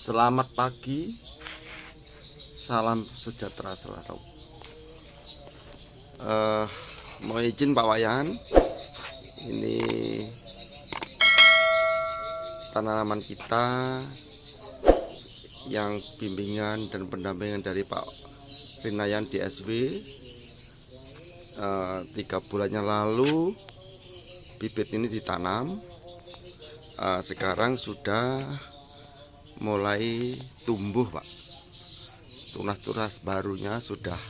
Selamat pagi, salam sejahtera selalu. Mau izin Pak Wayan, ini tanaman kita yang bimbingan dan pendampingan dari Pak Rinayan DSW. 3 bulannya lalu bibit ini ditanam, sekarang sudah mulai tumbuh Pak. Tunas-tunas barunya sudah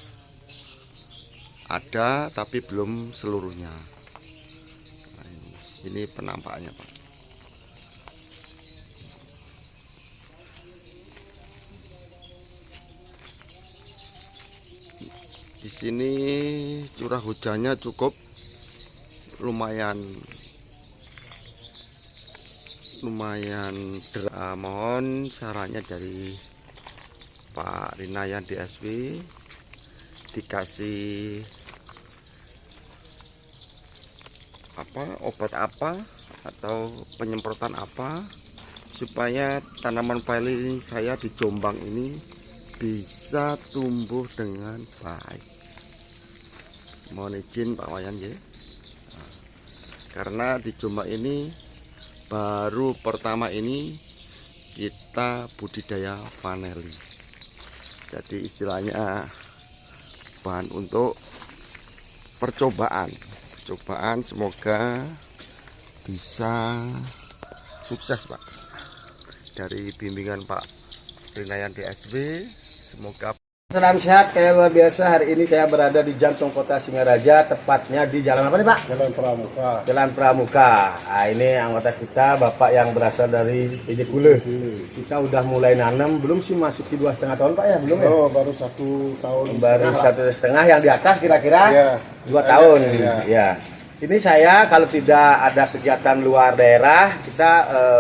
ada tapi belum seluruhnya. Nah, ini penampakannya Pak. Di sini curah hujannya cukup lumayan mohon sarannya dari Pak Rinayan DSW, dikasih obat apa atau penyemprotan apa supaya tanaman vanili saya di Jombang ini bisa tumbuh dengan baik. Mohon izin Pak Wayan ya. Karena di Jombang ini baru pertama ini kita budidaya vanili. Jadi istilahnya bahan untuk percobaan. Semoga bisa sukses Pak. Dari bimbingan Pak Rinayan DSW, semoga salam sehat kayak luar biasa. Hari ini saya berada di jantung kota Singaraja, tepatnya di jalan apa nih Pak? Jalan Pramuka. Jalan Pramuka. Nah, ini anggota kita, Bapak yang berasal dari Ejekule. Kita udah mulai nanam, belum sih masuki 2,5 tahun Pak ya? Belum ya? Oh, baru 1 tahun. Baru 1,5, yang di atas kira-kira Ya. 2 tahun. Ya. Ya. Ini saya kalau tidak ada kegiatan luar daerah, kita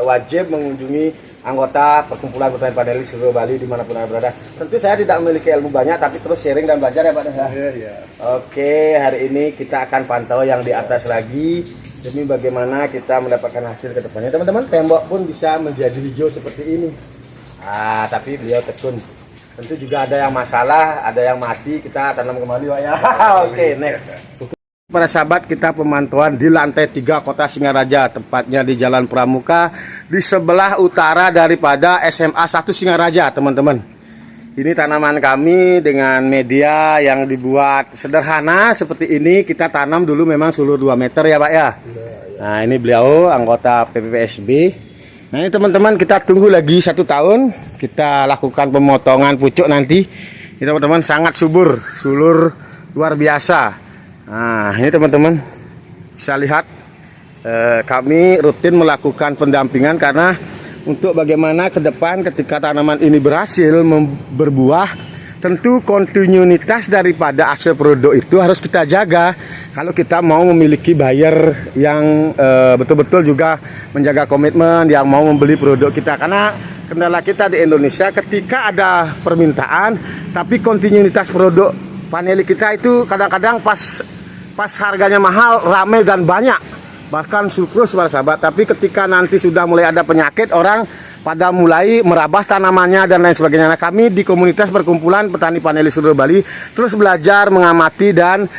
wajib mengunjungi anggota perkumpulan petani vanili seluruh Bali dimanapun Anda berada. Tentu saya tidak memiliki ilmu banyak, tapi terus sharing dan belajar ya Pak. Iya. Oke, hari ini kita akan pantau yang di atas lagi demi bagaimana kita mendapatkan hasil ke depannya. Teman-teman, tembok pun bisa menjadi hijau seperti ini. Tapi beliau tekun. Tentu juga ada yang masalah, ada yang mati, kita tanam kembali Pak ya. Oke, next. Para sahabat, kita pemantauan di lantai 3 kota Singaraja, tepatnya di Jalan Pramuka, di sebelah utara daripada SMA 1 Singaraja, teman-teman. Ini tanaman kami dengan media yang dibuat sederhana seperti ini. Kita tanam dulu memang seluruh 2 meter ya Pak ya. Nah, ini beliau anggota PPPSB. Nah, ini teman-teman, kita tunggu lagi 1 tahun. Kita lakukan pemotongan pucuk nanti. Ini teman-teman sangat subur luar biasa. Nah, ini teman-teman bisa lihat kami rutin melakukan pendampingan karena untuk bagaimana ke depan ketika tanaman ini berhasil berbuah, tentu kontinuitas daripada hasil produk itu harus kita jaga kalau kita mau memiliki buyer yang betul-betul juga menjaga komitmen, yang mau membeli produk kita. Karena kendala kita di Indonesia ketika ada permintaan tapi kontinuitas produk vanili kita itu kadang-kadang pas harganya mahal, ramai dan banyak, bahkan surplus para sahabat. Tapi ketika nanti sudah mulai ada penyakit, orang pada mulai merabas tanamannya dan lain sebagainya. Nah, kami di komunitas perkumpulan petani vanili seluruh Bali terus belajar, mengamati dan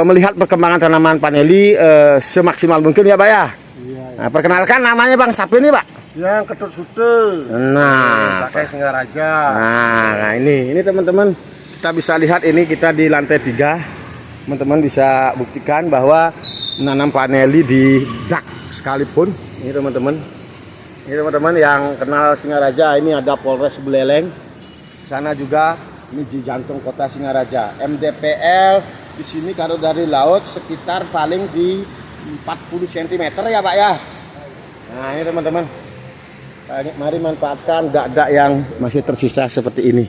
melihat perkembangan tanaman vanili semaksimal mungkin ya Pak ya. Nah, perkenalkan namanya Bang Sapi nih Pak. Yang Ketut Sute. Nah, Pakai Singaraja. Nah, ini teman-teman, kita bisa lihat ini kita di lantai 3. Teman-teman bisa buktikan bahwa menanam vanili di dak sekalipun. Ini teman-teman yang kenal Singaraja, ini ada Polres Buleleng. Sana juga ini di jantung kota Singaraja. MDPL di sini kalau dari laut sekitar paling di 40 cm ya Pak ya. Nah, ini teman-teman. Mari manfaatkan dak-dak yang masih tersisa seperti ini.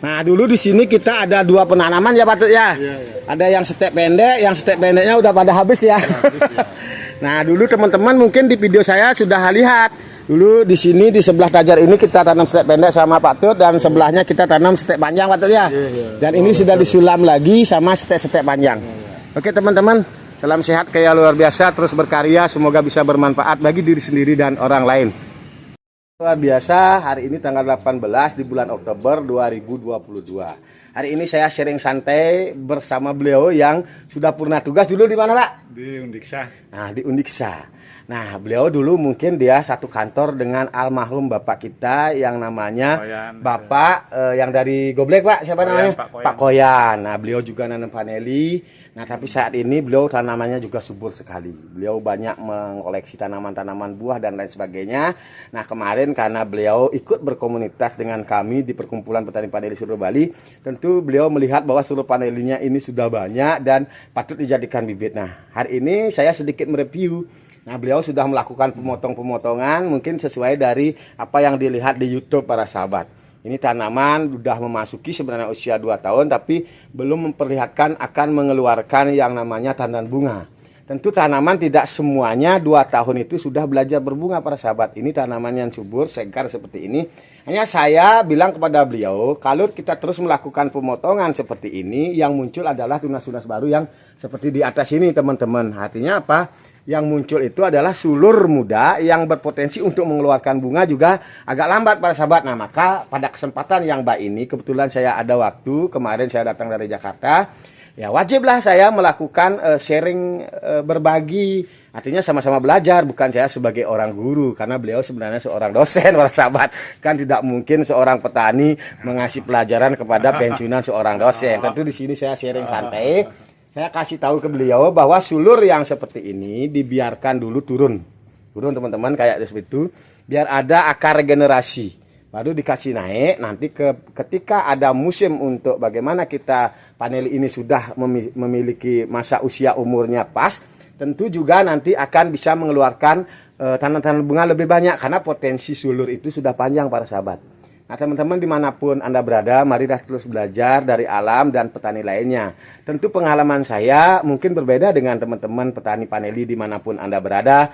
Nah, dulu di sini kita ada 2 penanaman ya Pak Tut ya. Iya. Ada yang stek pendek, yang stek pendeknya udah pada habis ya. Nah, dulu teman-teman mungkin di video saya sudah lihat. Dulu di sini di sebelah tajar ini kita tanam stek pendek sama Pak Tut, dan sebelahnya kita tanam stek panjang Pak Tut ya. Dan ini sudah disulam lagi sama stek panjang. Oke teman-teman, salam sehat kayak luar biasa, terus berkarya, semoga bisa bermanfaat bagi diri sendiri dan orang lain. Luar biasa, hari ini tanggal 18 di bulan Oktober 2022. Hari ini saya sharing santai bersama beliau yang sudah purna tugas dulu di mana, Pak? Di Undiksa. Nah, di Undiksa. Nah, beliau dulu mungkin dia satu kantor dengan almarhum bapak kita yang namanya Koyan, Bapak yang dari Goblek, Pak. Siapa Koyan, namanya? Pak Koyan. Pak Koyan. Nah, beliau juga nanam paneli. Nah, tapi saat ini beliau tanamannya juga subur sekali. Beliau banyak mengoleksi tanaman-tanaman buah dan lain sebagainya. Nah, kemarin karena beliau ikut berkomunitas dengan kami di Perkumpulan Petani Paneli seluruh Bali, tentu beliau melihat bahwa seluruh panelinya ini sudah banyak dan patut dijadikan bibit. Nah, hari ini saya sedikit mereview. Nah, beliau sudah melakukan pemotong-pemotongan mungkin sesuai dari apa yang dilihat di YouTube para sahabat. Ini tanaman sudah memasuki sebenarnya usia 2 tahun tapi belum memperlihatkan akan mengeluarkan yang namanya tandan bunga. Tentu tanaman tidak semuanya 2 tahun itu sudah belajar berbunga para sahabat. Ini tanaman yang subur, segar seperti ini. Hanya saya bilang kepada beliau, kalau kita terus melakukan pemotongan seperti ini, yang muncul adalah tunas-tunas baru yang seperti di atas ini teman-teman. Artinya apa? Yang muncul itu adalah sulur muda yang berpotensi untuk mengeluarkan bunga juga agak lambat para sahabat. Nah, maka pada kesempatan yang baik ini kebetulan saya ada waktu, kemarin saya datang dari Jakarta. Ya, wajiblah saya melakukan sharing, berbagi. Artinya sama-sama belajar, bukan saya sebagai orang guru karena beliau sebenarnya seorang dosen para sahabat. Kan tidak mungkin seorang petani mengasih pelajaran kepada pensiunan seorang dosen. Tentu di sini saya sharing santai. Saya kasih tahu ke beliau bahwa sulur yang seperti ini dibiarkan dulu turun teman-teman kayak seperti itu, biar ada akar regenerasi, baru dikasih naik. Nanti ketika ada musim untuk bagaimana kita paneli ini sudah memiliki masa usia umurnya pas, tentu juga nanti akan bisa mengeluarkan tanaman bunga lebih banyak karena potensi sulur itu sudah panjang para sahabat. Nah, teman-teman dimanapun Anda berada, marilah terus belajar dari alam dan petani lainnya. Tentu pengalaman saya mungkin berbeda dengan teman-teman petani paneli dimanapun Anda berada.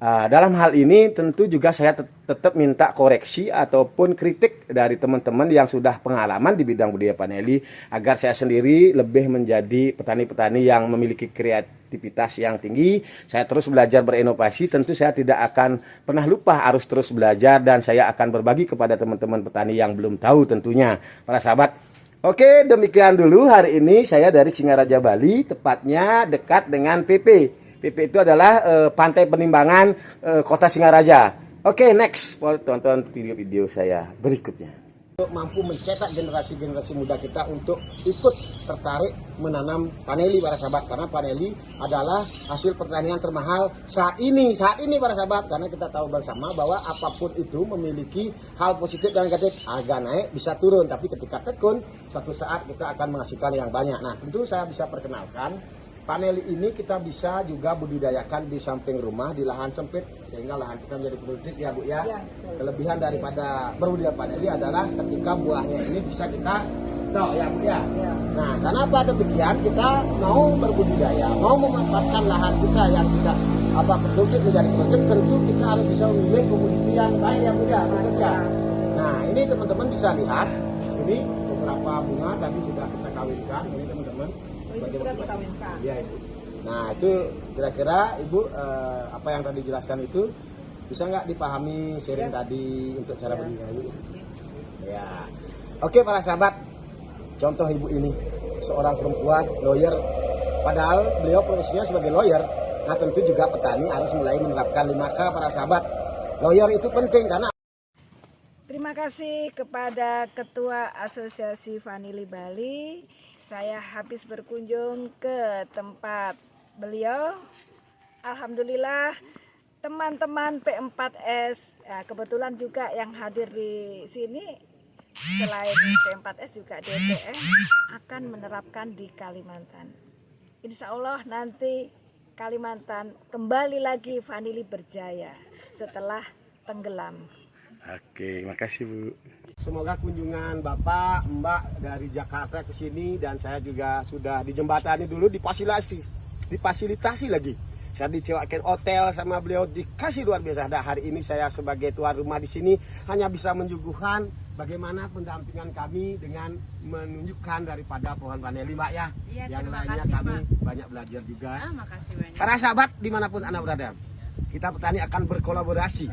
Dalam hal ini tentu juga saya tetap minta koreksi ataupun kritik dari teman-teman yang sudah pengalaman di bidang budidaya paneli agar saya sendiri lebih menjadi petani-petani yang memiliki kreativitas yang tinggi. Saya terus belajar berinovasi, tentu saya tidak akan pernah lupa harus terus belajar dan saya akan berbagi kepada teman-teman petani yang belum tahu tentunya para sahabat. Oke, demikian dulu hari ini saya dari Singaraja Bali, tepatnya dekat dengan PP. PP itu adalah Pantai Penimbangan Kota Singaraja. Oke, next, tonton video-video saya berikutnya. Untuk mampu mencetak generasi-generasi muda kita untuk ikut tertarik menanam paneli para sahabat, karena paneli adalah hasil pertanian termahal saat ini para sahabat, karena kita tahu bersama bahwa apapun itu memiliki hal positif dan negatif, agak naik bisa turun, tapi ketika tekun suatu saat kita akan menghasilkan yang banyak. Nah, tentu saya bisa perkenalkan paneli ini kita bisa juga budidayakan di samping rumah di lahan sempit sehingga lahan kita menjadi produktif ya Bu ya. Kelebihan daripada berbudidaya paneli adalah ketika buahnya ini bisa kita stok ya Bu ya. Nah, kenapa demikian? Kita mau berbudidaya, mau memanfaatkan lahan kita yang tidak produktif menjadi produktif, tentu kita harus bisa memilih komoditi yang baik ya Bu ya. Nah, ini teman-teman bisa lihat ini beberapa bunga tadi sudah kita kawinkan ini teman-teman. Ya, Ibu. Nah, itu kira-kira Ibu apa yang tadi dijelaskan itu bisa nggak dipahami sharing tadi untuk cara budidaya Ibu? Ya. Oke para sahabat, contoh Ibu ini seorang perempuan lawyer, padahal beliau profesinya sebagai lawyer. Nah, tentu juga petani harus mulai menerapkan 5K para sahabat. Lawyer itu penting karena terima kasih kepada Ketua Asosiasi Vanili Bali. Saya habis berkunjung ke tempat beliau. Alhamdulillah teman-teman P4S, ya, kebetulan juga yang hadir di sini selain P4S juga DPM akan menerapkan di Kalimantan. Insya Allah nanti Kalimantan kembali lagi vanili berjaya setelah tenggelam. Oke, makasih Bu. Semoga kunjungan Bapak, Mbak dari Jakarta ke sini dan saya juga sudah dijembatani dulu, difasilitasi lagi. Saya dicewakan hotel sama beliau, dikasih luar biasa. Nah, hari ini saya sebagai tuan rumah di sini hanya bisa menyuguhkan bagaimana pendampingan kami dengan menunjukkan daripada pohon vanili Mbak ya. Yang lainnya kasih, kami Pak. Banyak belajar juga. Makasih banyak. Para sahabat dimanapun Anda berada, kita petani akan berkolaborasi.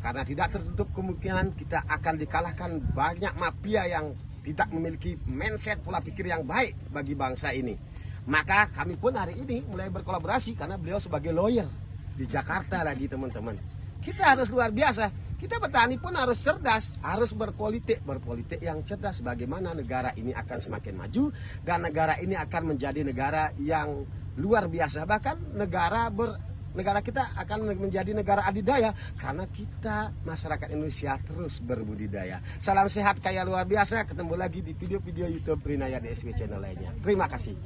Karena tidak tertutup kemungkinan kita akan dikalahkan banyak mafia yang tidak memiliki mindset pola pikir yang baik bagi bangsa ini. Maka kami pun hari ini mulai berkolaborasi karena beliau sebagai lawyer di Jakarta lagi teman-teman. Kita harus luar biasa. Kita petani pun harus cerdas, harus berpolitik yang cerdas. Bagaimana negara ini akan semakin maju dan negara ini akan menjadi negara yang luar biasa. Bahkan negara kita akan menjadi negara adidaya karena kita masyarakat Indonesia terus berbudidaya. Salam sehat kaya luar biasa. Ketemu lagi di video-video YouTube Rinaya DSW channel lainnya. Terima kasih.